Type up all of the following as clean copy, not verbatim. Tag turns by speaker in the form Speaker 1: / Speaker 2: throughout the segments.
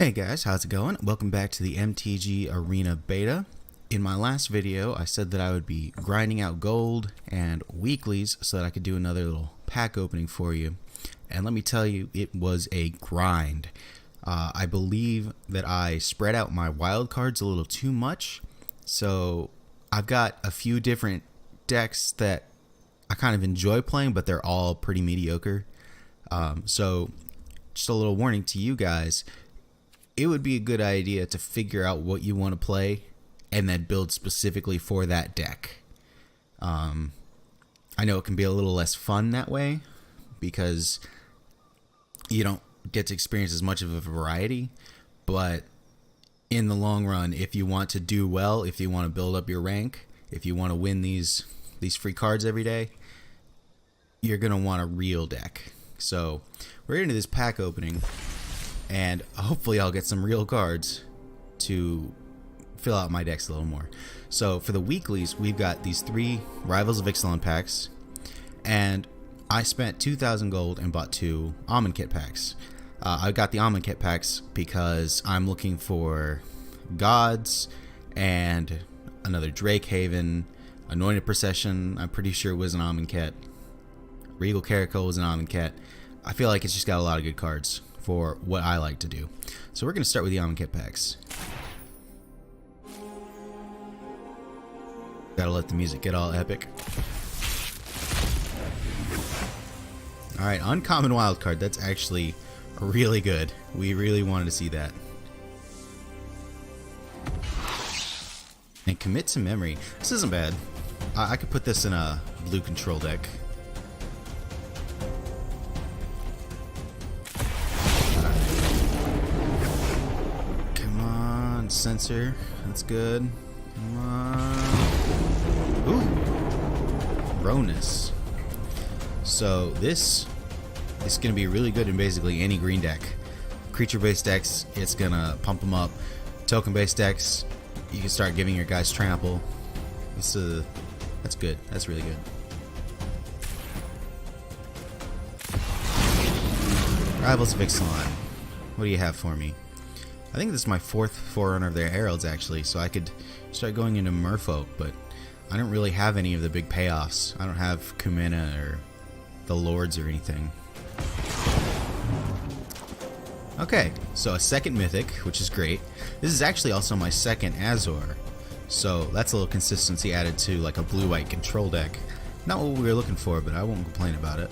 Speaker 1: Hey guys, how's it going? Welcome back to the MTG Arena Beta. In my last video, I said that I would be grinding out gold and weeklies so that I could do another little pack opening for you. And let me tell you, it was a grind. I believe that I spread out my wild cards a little too much. So I've got a few different decks that I kind of enjoy playing, but they're all pretty mediocre. So just a little warning to you guys. It would be a good idea to figure out what you want to play and then build specifically for that deck. I know it can be a little less fun that way because you don't get to experience as much of a variety, but in the long run, if you want to do well, if you want to build up your rank, if you want to win these free cards every day, you're going to want a real deck. So we're into this pack opening, and hopefully I'll get some real cards to fill out my decks a little more. So for the weeklies, we've got these 3 Rivals of Ixalan packs, and I spent 2,000 gold and bought 2 Almond Kit packs. I got the Almond Kit packs because I'm looking for Gods and another Drake Haven, Anointed Procession, I'm pretty sure was an Almond Kit, Regal Caracal was an Almond Kit. I feel like it's just got a lot of good cards for what I like to do. So we're going to start with the Almond Kit packs. Gotta let the music get all epic. Alright, uncommon wildcard. That's actually really good. We really wanted to see that. And Commit to Memory. This isn't bad. I could put this in a blue control deck. Sensor, that's good. Come on. Ooh, Ronus. So this is going to be really good in basically any green deck. Creature-based decks, it's going to pump them up. Token-based decks, you can start giving your guys trample. That's good. That's really good. Rivals of Ixalan. What do you have for me? I think this is my 4th Forerunner of their Heralds, actually, so I could start going into Merfolk, but I don't really have any of the big payoffs. I don't have Kumena or the Lords or anything. Okay, so a 2nd Mythic, which is great. This is actually also my 2nd Azor, so that's a little consistency added to like a blue-white control deck. Not what we were looking for, but I won't complain about it.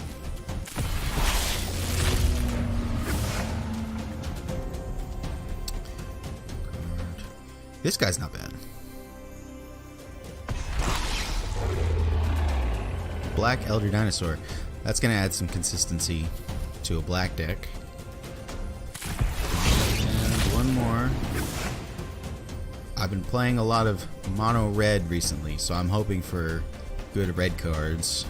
Speaker 1: This guy's not bad. Black Elder Dinosaur. That's going to add some consistency to a black deck. And one more. I've been playing a lot of mono red recently, so I'm hoping for good red cards.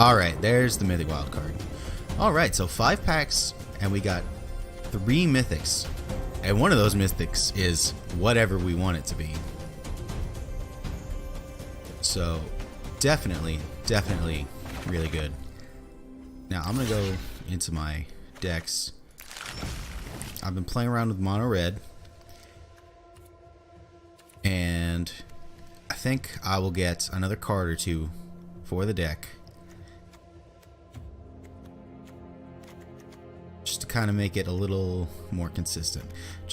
Speaker 1: Alright, there's the Mythic Wild card. Alright, so 5 packs, and we got 3 Mythics. And one of those mythics is whatever we want it to be. So definitely really good. Now I'm going to go into my decks. I've been playing around with mono red. And I think I will get another card or 2 for the deck. Just to kind of make it a little more consistent.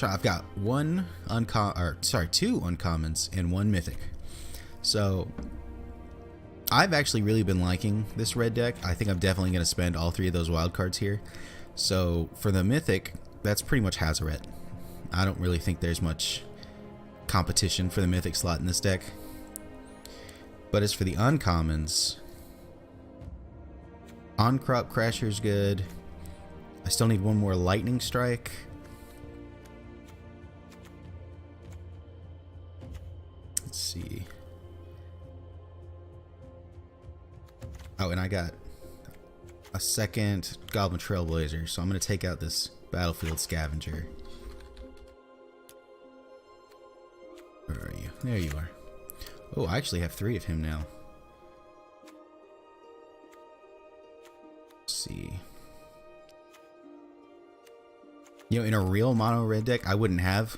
Speaker 1: I've got 2 uncommons and 1 mythic. So I've actually really been liking this red deck. I think I'm definitely going to spend all 3 of those wild cards here. So for the mythic, that's pretty much Hazoret. I don't really think there's much competition for the mythic slot in this deck. But as for the uncommons, On-Crop Crasher's good. I still need 1 more Lightning Strike. Let's see. Oh, and I got a 2nd Goblin Trailblazer, so I'm going to take out this Battlefield Scavenger. Where are you? There you are. Oh, I actually have 3 of him now. Let's see. You know, in a real mono red deck, I wouldn't have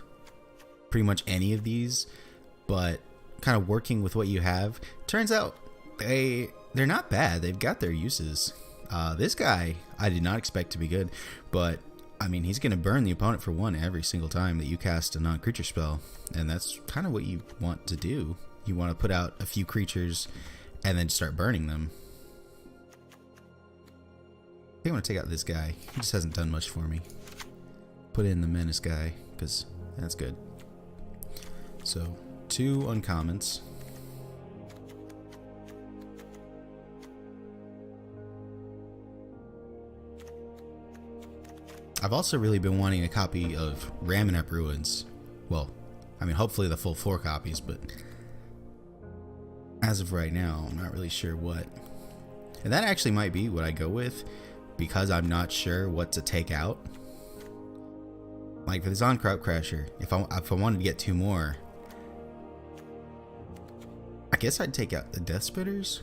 Speaker 1: pretty much any of these, but kind of working with what you have, turns out they're not bad. They've got their uses. This guy I did not expect to be good, but I mean, he's going to burn the opponent for one every single time that you cast a non-creature spell, and that's kind of what you want to do. You want to put out a few creatures and then start burning them. I think I'm going to take out this guy. He just hasn't done much for me. Put in the menace guy, because that's good. So, 2 uncommons. I've also really been wanting a copy of Ramonep Ruins. Well, I mean, hopefully the full 4 copies, but as of right now, I'm not really sure what. And that actually might be what I go with, because I'm not sure what to take out. Like for the Zonkraut Crasher, if I wanted to get 2 more, I guess I'd take out the Death Spitters,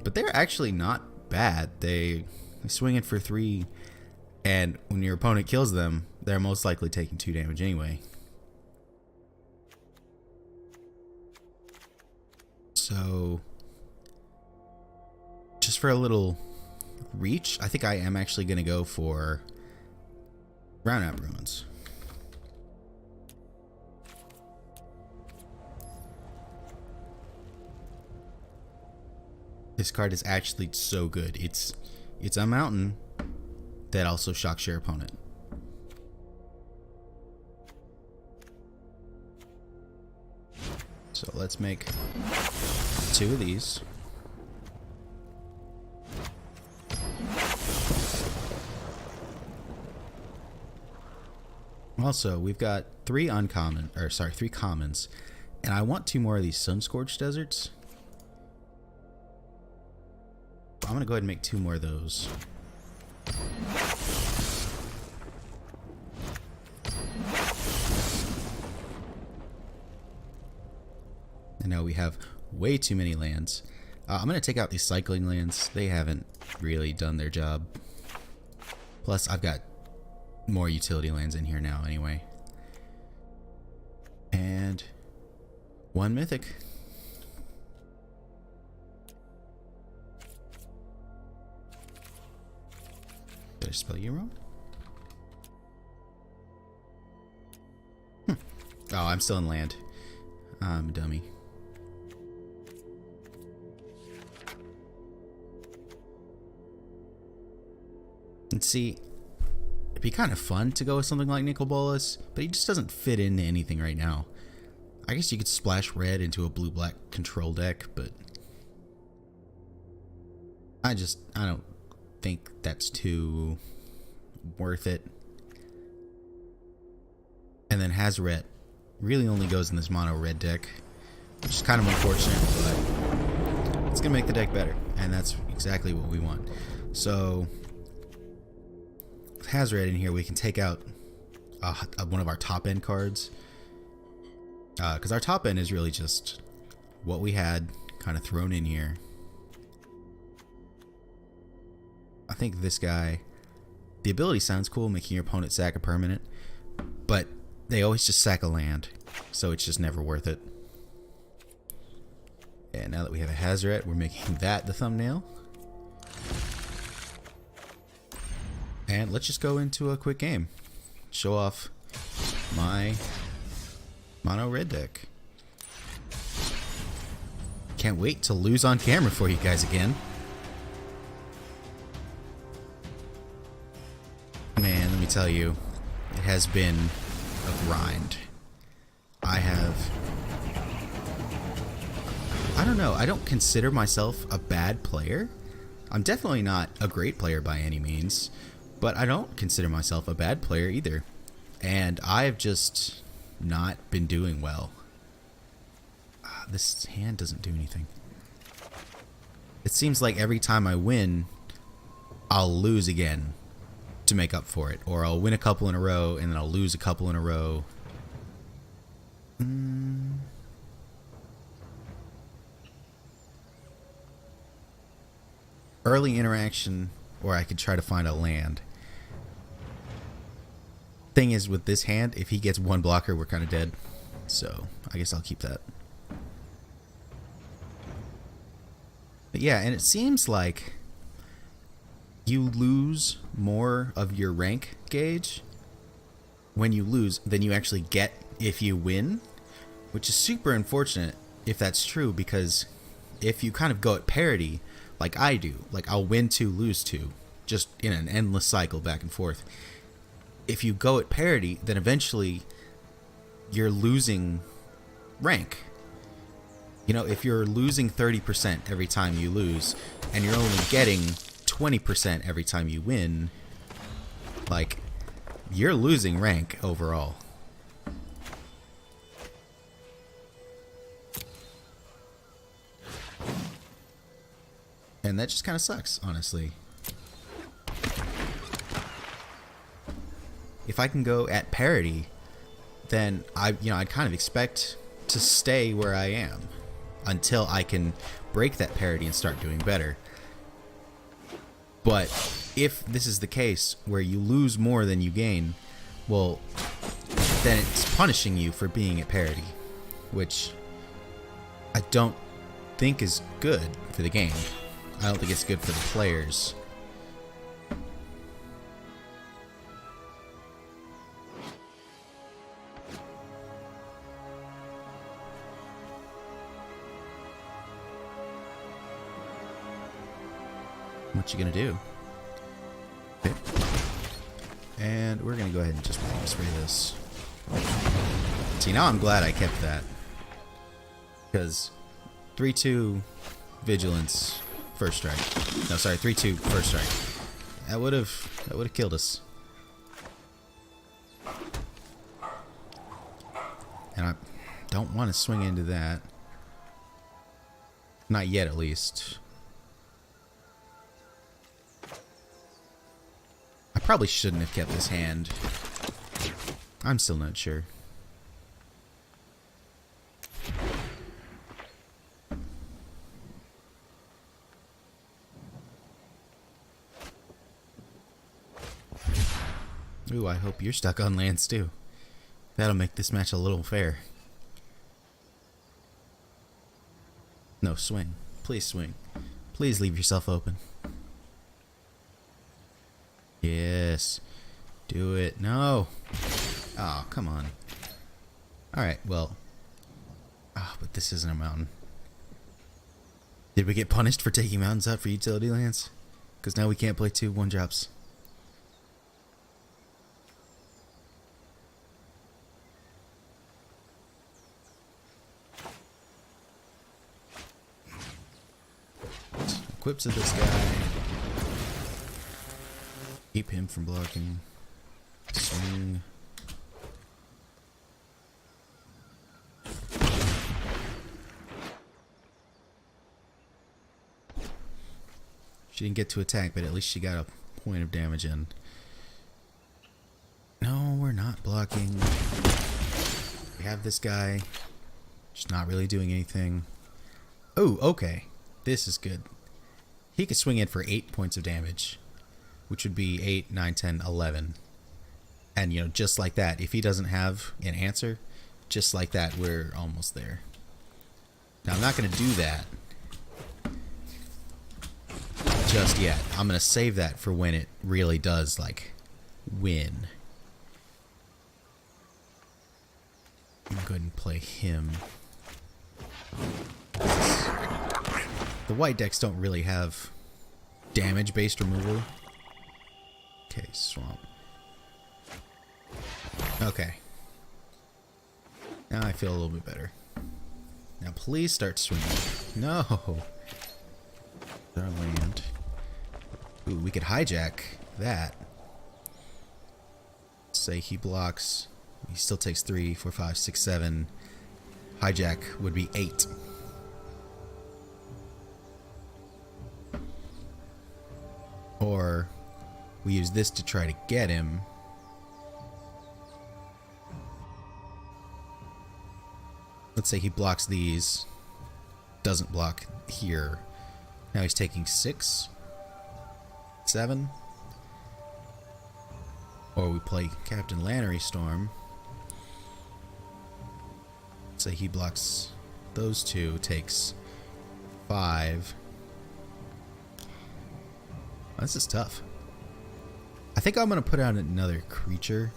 Speaker 1: but they're actually not bad. They swing it for 3, and when your opponent kills them, they're most likely taking 2 damage anyway. So, just for a little reach, I think I am actually going to go for Ramonep Ruins. This card is actually so good. It's a mountain that also shocks your opponent. So let's make 2 of these. Also, we've got 3 commons, and I want 2 more of these Sun-Scorched Deserts. I'm gonna go ahead and make 2 more of those. And now we have way too many lands. I'm gonna take out these cycling lands. They haven't really done their job. Plus, I've got more utility lands in here now anyway. And 1 mythic. Did I spell you wrong? Oh, I'm still in land. I'm a dummy. And see, it'd be kind of fun to go with something like Nicol Bolas, but he just doesn't fit into anything right now. I guess you could splash red into a blue-black control deck, but I don't think that's too worth it. And then Hazoret really only goes in this mono red deck, which is kind of unfortunate, but it's gonna make the deck better, and that's exactly what we want. So with Hazoret in here, we can take out one of our top end cards, because our top end is really just what we had kind of thrown in here. I think this guy, the ability sounds cool, making your opponent sack a permanent, but they always just sack a land, so it's just never worth it. And now that we have a Hazoret, we're making that the thumbnail. And let's just go into a quick game. Show off my mono red deck. Can't wait to lose on camera for you guys again. Man, let me tell you, it has been a grind. I don't know, I don't consider myself a bad player. I'm definitely not a great player by any means, but I don't consider myself a bad player either. And I've just not been doing well. This hand doesn't do anything. It seems like every time I win, I'll lose again to make up for it, or I'll win a couple in a row and then I'll lose a couple in a row. Early interaction, or I could try to find a land. Thing is, with this hand, if he gets one blocker, we're kind of dead. So I guess I'll keep that. But yeah, and it seems like you lose more of your rank gauge when you lose than you actually get if you win, which is super unfortunate if that's true, because if you kind of go at parity like I do, like I'll win 2, lose 2, just in an endless cycle back and forth. If you go at parity, then eventually you're losing rank. You know, if you're losing 30% every time you lose, and you're only getting 20% every time you win, like, you're losing rank overall. And that just kind of sucks, honestly. If I can go at parity, then I'd kind of expect to stay where I am until I can break that parity and start doing better. But if this is the case where you lose more than you gain, well, then it's punishing you for being at parity, which I don't think is good for the game. I don't think it's good for the players. What you gonna do? Okay. And we're gonna go ahead and just spray this. See, now I'm glad I kept that, because 3-2 vigilance first strike. No, sorry, 3-2 first strike. That would have killed us. And I don't want to swing into that. Not yet, at least. I probably shouldn't have kept this hand. I'm still not sure. Ooh, I hope you're stuck on lands too. That'll make this match a little fair. No, swing. Please swing. Please leave yourself open. Yes. Do it. No. Oh, come on. Alright, well. Ah, but this isn't a mountain. Did we get punished for taking mountains out for utility lands? Because now we can't play 2 1-drops. Equips of this guy. Keep him from blocking. Swing. She didn't get to attack, but at least she got a point of damage in. No, we're not blocking. We have this guy. Just not really doing anything. Oh, okay. This is good. He could swing in for 8 points of damage, which would be 8, 9, 10, 11. And, you know, just like that, if he doesn't have an answer, just like that, we're almost there. Now, I'm not going to do that just yet. I'm going to save that for when it really does, like, win. I'm going to go ahead and play him. The white decks don't really have damage-based removal. Okay, swamp. Okay. Now I feel a little bit better. Now please start swinging. No! Our land. Ooh, we could hijack that. Say he blocks. He still takes 3, 4, 5, 6, 7. Hijack would be 8. Or we use this to try to get him. Let's say he blocks these. Doesn't block here. Now he's taking 6, 7. Or we play Captain Lannery Storm. Say he blocks those two, takes 5. This is tough. I think I'm going to put out another creature.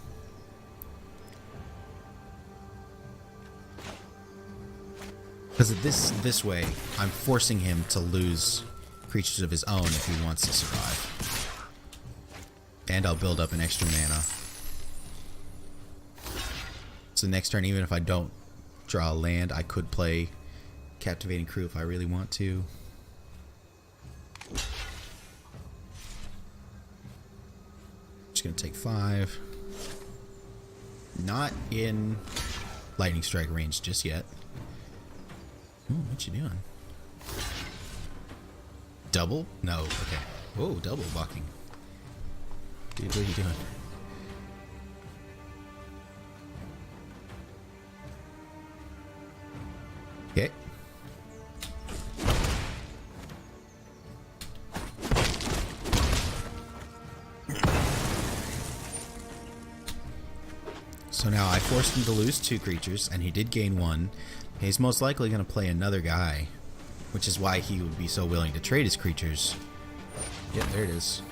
Speaker 1: Because this way, I'm forcing him to lose creatures of his own if he wants to survive. And I'll build up an extra mana. So next turn, even if I don't draw a land, I could play Captivating Crew if I really want to. Just gonna take 5. Not in lightning strike range just yet. Ooh, what you doing? Double? No. Okay. Whoa, double blocking. Dude, what are you doing? Okay. So now I forced him to lose 2 creatures, and he did gain 1. He's most likely going to play another guy, which is why he would be so willing to trade his creatures. Yep, there it is.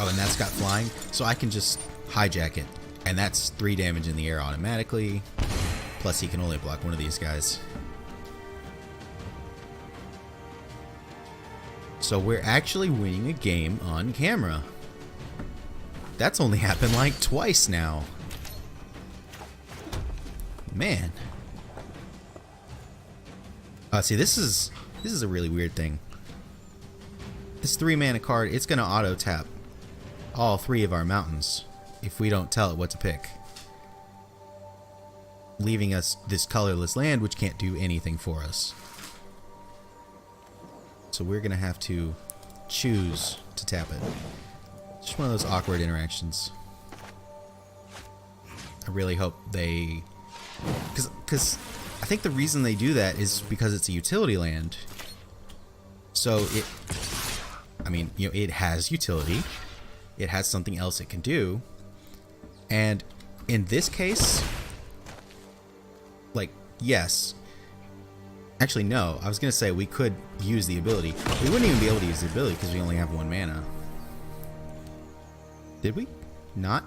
Speaker 1: Oh, and that's got flying, so I can just hijack it, and that's 3 damage in the air automatically. Plus, he can only block one of these guys. So we're actually winning a game on camera. That's only happened like twice now. Man. See, this is a really weird thing. This 3-mana card, it's gonna auto tap all 3 of our mountains if we don't tell it what to pick, leaving us this colorless land which can't do anything for us. So we're gonna have to choose to tap it. Just one of those awkward interactions. I really hope they, because I think the reason they do that is because it's a utility land. So it, I mean, you know, it has utility. It has something else it can do. And in this case, like, yes. Actually, no. I was going to say we could use the ability. We wouldn't even be able to use the ability because we only have 1 mana. Did we? Not?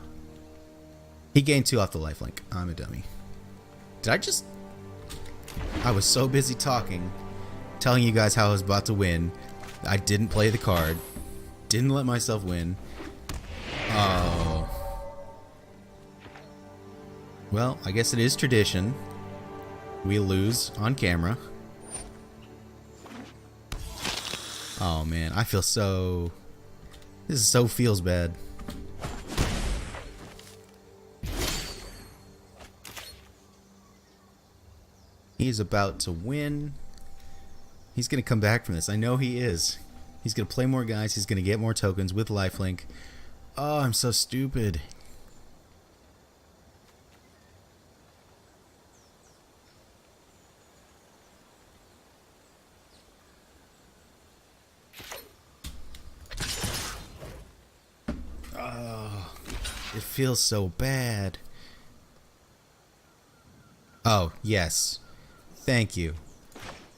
Speaker 1: He gained 2 off the lifelink. I'm a dummy. Did I just... I was so busy talking, telling you guys how I was about to win. I didn't play the card. Didn't let myself win. Oh. Well, I guess it is tradition. We lose on camera. Oh man, I feel so... This is so feels bad. He's about to win. He's going to come back from this. I know he is. He's going to play more guys. He's going to get more tokens with lifelink. Oh, I'm so stupid. Oh, it feels so bad. Oh, yes. Thank you.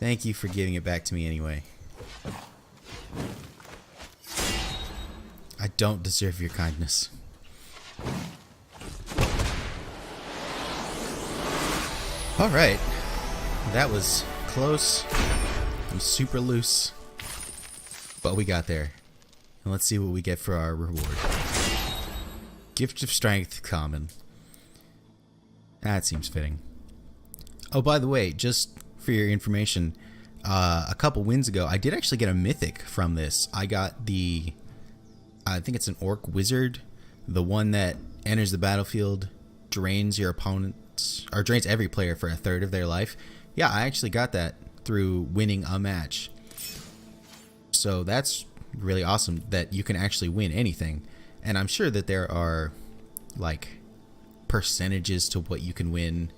Speaker 1: Thank you for giving it back to me anyway. I don't deserve your kindness. Alright. That was close and super loose. But we got there. And let's see what we get for our reward. Gift of Strength, common. That seems fitting. Oh, by the way, just for your information, a couple wins ago, I did actually get a mythic from this. I got the, I think it's an Orc Wizard, the one that enters the battlefield, drains your opponents, or drains every player for 1/3 of their life. Yeah, I actually got that through winning a match. So that's really awesome that you can actually win anything. And I'm sure that there are, like, percentages to what you can win.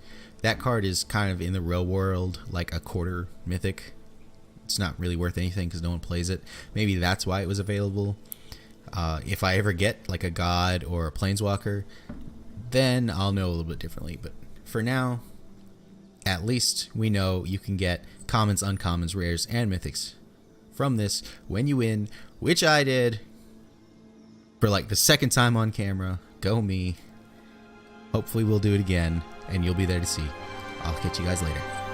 Speaker 1: That card is kind of in the real world like a quarter mythic. It's not really worth anything because no one plays it. Maybe that's why it was available. If I ever get like a god or a planeswalker, then I'll know a little bit differently. But for now, at least we know you can get commons, uncommons, rares, and mythics from this when you win, which I did for like the second time on camera. Go me. Hopefully we'll do it again, and you'll be there to see. I'll catch you guys later.